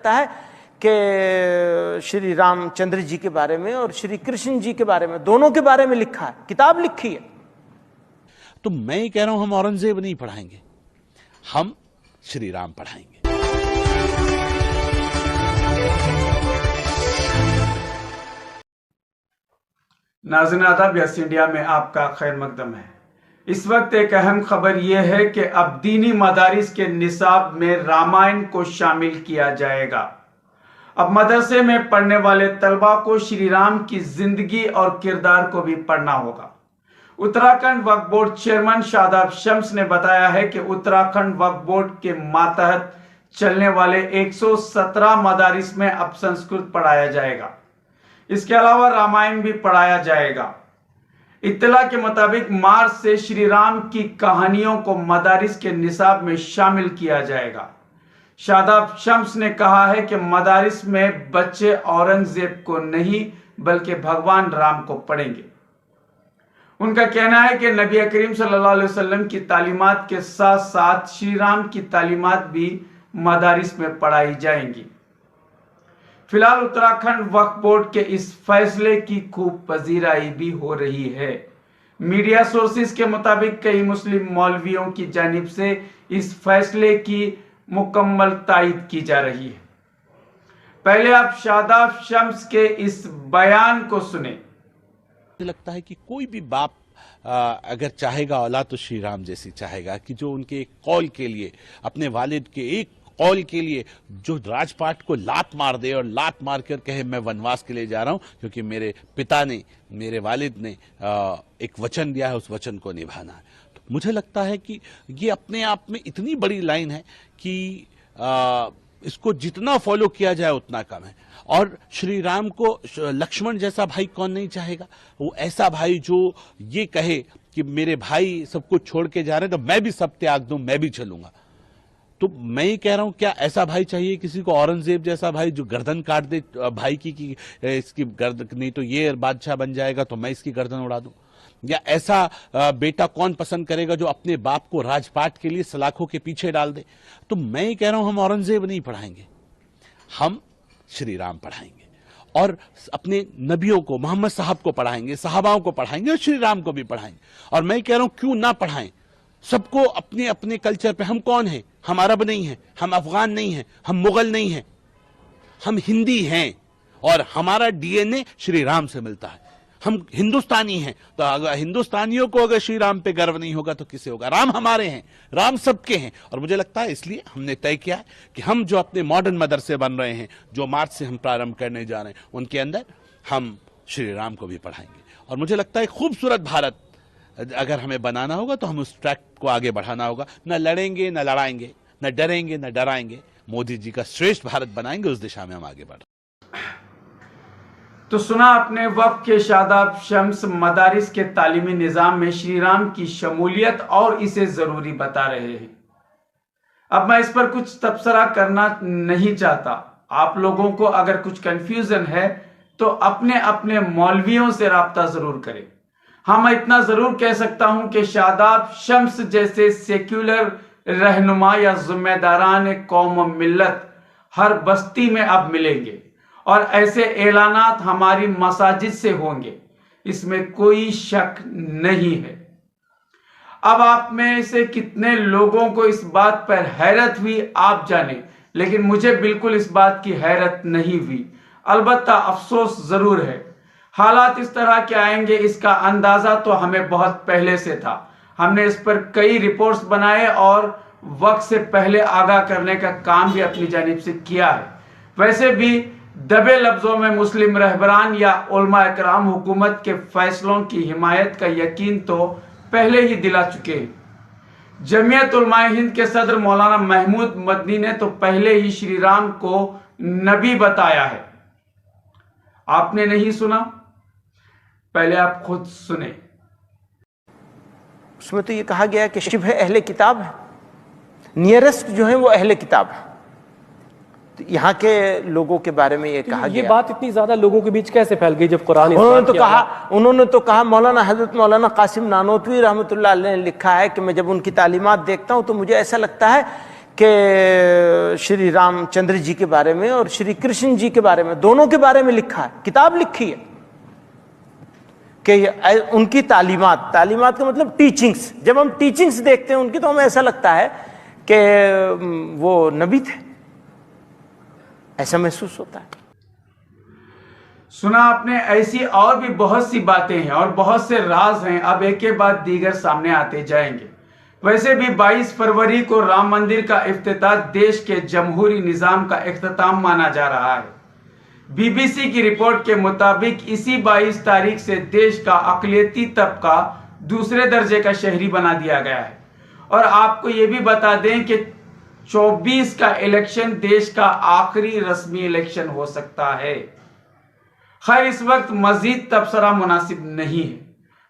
लगता है कि श्री रामचंद्र जी के बारे में और श्री कृष्ण जी के बारे में, दोनों के बारे में लिखा है, किताब लिखी है। तो मैं ये कह रहा हूं हम औरंगजेब नहीं पढ़ाएंगे, हम श्री राम पढ़ाएंगे। नाज़रीन आदाब, यस इंडिया में आपका खैर मकदम है। इस वक्त एक अहम खबर यह है कि अब दीनी मदारिस के निसाब में रामायण को शामिल किया जाएगा। अब मदरसे में पढ़ने वाले तलबा को श्री राम की जिंदगी और किरदार को भी पढ़ना होगा। उत्तराखंड वक्फ बोर्ड चेयरमैन शादाब शम्स ने बताया है कि उत्तराखंड वक्फ बोर्ड के मातहत चलने वाले 117 मदारिस में अब संस्कृत पढ़ाया जाएगा। इसके अलावा रामायण भी पढ़ाया जाएगा। इत्तला के मुताबिक मार्च से श्री राम की कहानियों को मदारिस के निसाब में शामिल किया जाएगा। शादाब शम्स ने कहा है कि मदारिस में बच्चे औरंगजेब को नहीं बल्कि भगवान राम को पढ़ेंगे। उनका कहना है कि नबी करीम सल्लल्लाहु अलैहि वसल्लम की तालीमात के साथ साथ श्री राम की तालीमात भी मदारिस में पढ़ाई जाएंगी। फिलहाल उत्तराखंड वक्फ बोर्ड के इस फैसले की खूब पजीराई भी हो रही है। मीडिया सोर्सेज के मुताबिक कई मुस्लिम मौलवियों की जानिब से इस फैसले की मुकम्मल तायीद की जा रही है। पहले आप शादाब शम्स के इस बयान को सुने। मुझे लगता है कि कोई भी बाप अगर चाहेगा औलाद तो श्री राम जैसी चाहेगा कि जो उनके एक कौल के लिए, अपने वालिद के एक कौल के लिए जो राजपाट को लात मार दे और लात मार कर कहे मैं वनवास के लिए जा रहा हूं क्योंकि मेरे पिता ने, मेरे वालिद ने एक वचन दिया है, उस वचन को निभाना है। तो मुझे लगता है कि ये अपने आप में इतनी बड़ी लाइन है कि इसको जितना फॉलो किया जाए उतना कम है। और श्री राम को लक्ष्मण जैसा भाई कौन नहीं चाहेगा? वो ऐसा भाई जो ये कहे कि मेरे भाई सब कुछ छोड़ के जा रहे हैं तो मैं भी सब त्याग दूं, मैं भी चलूंगा। तो मैं ये कह रहा हूं, क्या ऐसा भाई चाहिए किसी को? औरंगजेब जैसा भाई जो गर्दन काट दे भाई की कि इसकी गर्दन, नहीं तो ये बादशाह बन जाएगा तो मैं इसकी गर्दन उड़ा दूं? या ऐसा बेटा कौन पसंद करेगा जो अपने बाप को राजपाट के लिए सलाखों के पीछे डाल दे? तो मैं ये कह रहा हूं हम औरंगजेब नहीं पढ़ाएंगे, हम श्री राम पढ़ाएंगे और अपने नबियों को, मोहम्मद साहब को पढ़ाएंगे, सहाबाओं को पढ़ाएंगे और श्री राम को भी पढ़ाएंगे। और मैं कह रहा हूं क्यों ना पढ़ाएं? सबको अपने अपने कल्चर पे, हम कौन हैं? हम अरब नहीं हैं, हम अफगान नहीं हैं, हम मुगल नहीं हैं, हम हिंदी हैं और हमारा डीएनए श्री राम से मिलता है। हम हिंदुस्तानी हैं, तो अगर हिंदुस्तानियों को अगर श्री राम पे गर्व नहीं होगा तो किसे होगा? राम हमारे हैं, राम सबके हैं। और मुझे लगता है इसलिए हमने तय किया है कि हम जो अपने मॉडर्न मदरसे बन रहे हैं, जो मार्च से हम प्रारंभ करने जा रहे हैं, उनके अंदर हम श्री राम को भी पढ़ाएंगे। और मुझे लगता है खूबसूरत भारत अगर हमें बनाना होगा तो हम उस ट्रैक को आगे बढ़ाना होगा। न लड़ेंगे, न लड़ाएंगे, न डरेंगे, न डराएंगे। मोदी जी का श्रेष्ठ भारत बनाएंगे, उस दिशा में हम आगे बढ़। तो सुना अपने वक्फ के शादाब शम्स मदारिस के तालीमी निज़ाम में श्री राम की शमूलियत और इसे जरूरी बता रहे हैं। अब मैं इस पर कुछ तबसरा करना नहीं चाहता। आप लोगों को अगर कुछ कंफ्यूजन है तो अपने अपने मौलवियों से राब्ता जरूर करें। हाँ, मैं इतना जरूर कह सकता हूं कि शादाब शम्स जैसे सेक्युलर रहनुमा या जिम्मेदारान कौम मिल्लत हर बस्ती में अब मिलेंगे और ऐसे ऐलानात हमारी मसाजिद से होंगे, इसमें कोई शक नहीं है। अब आप में से कितने लोगों को इस बात पर हैरत हुई आप जाने, लेकिन मुझे बिल्कुल इस बात की हैरत नहीं हुई। अलबत्ता अफसोस जरूर है। हालात इस तरह के आएंगे इसका अंदाजा तो हमें बहुत पहले से था। हमने इस पर कई रिपोर्ट्स बनाए और वक्त से पहले आगाह करने का काम भी अपनी जानिब से किया है। वैसे भी दबे लफ्जों में मुस्लिम रहबरान या उलमा इकराम हुकूमत के फैसलों की हिमायत का यकीन तो पहले ही दिला चुके हैं। जमीयत उलमाए हिंद के सदर मौलाना महमूद मदनी ने तो पहले ही श्री राम को नबी बताया है। आपने नहीं सुना? पहले आप खुद सुने। उसमें तो ये कहा गया कि शिव अहले किताब है, नियरेस्ट जो है वो अहले किताब है। तो यहाँ के लोगों के बारे में ये कहा गया। ये बात इतनी ज्यादा लोगों के बीच कैसे फैल गई जब कुरान उन्होंने तो कहा मौलाना हजरत मौलाना कासिम नानोतवी रहमतुल्लाह अलैह ने लिखा है कि मैं जब उनकी तालीमात देखता हूँ तो मुझे ऐसा लगता है कि श्री रामचंद्र जी के बारे में और श्री कृष्ण जी के बारे में, दोनों के बारे में लिखा है, किताब लिखी है कि उनकी तालीमात का मतलब टीचिंग्स, जब हम टीचिंग्स देखते हैं उनकी तो हमें ऐसा लगता है कि वो नबी थे, ऐसा महसूस होता है। सुना आपने, ऐसी और भी बहुत सी बातें हैं और बहुत से राज हैं, अब एक के बाद दीगर सामने आते जाएंगे। वैसे भी 22 फरवरी को राम मंदिर का इफ्तिताह देश के जमहूरी निजाम का इख्तिताम माना जा रहा है। बीबीसी की रिपोर्ट के मुताबिक इसी 22 तारीख से देश का अक़लियती तबका दूसरे दर्जे का शहरी बना दिया गया है। और आपको ये भी बता दें कि 24 का इलेक्शन देश का आखिरी रस्मी इलेक्शन हो सकता है। खैर, इस वक्त मजीद तबसरा मुनासिब नहीं है।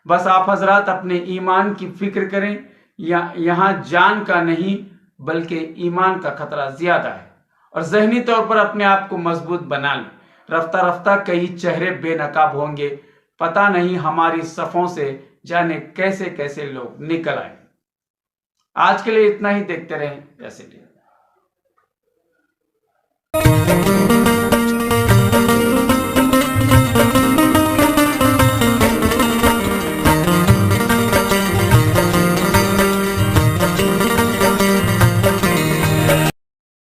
बस आप हजरात अपने ईमान की फिक्र करें, यहाँ जान का नहीं बल्कि ईमान का खतरा ज्यादा है। और जहनी तौर पर अपने आप को मजबूत बना लें। रफ्ता रफ्ता कई चेहरे बेनकाब होंगे, पता नहीं हमारी सफों से जाने कैसे कैसे लोग निकल आए। आज के लिए इतना ही, देखते रहें ऐसे लिए।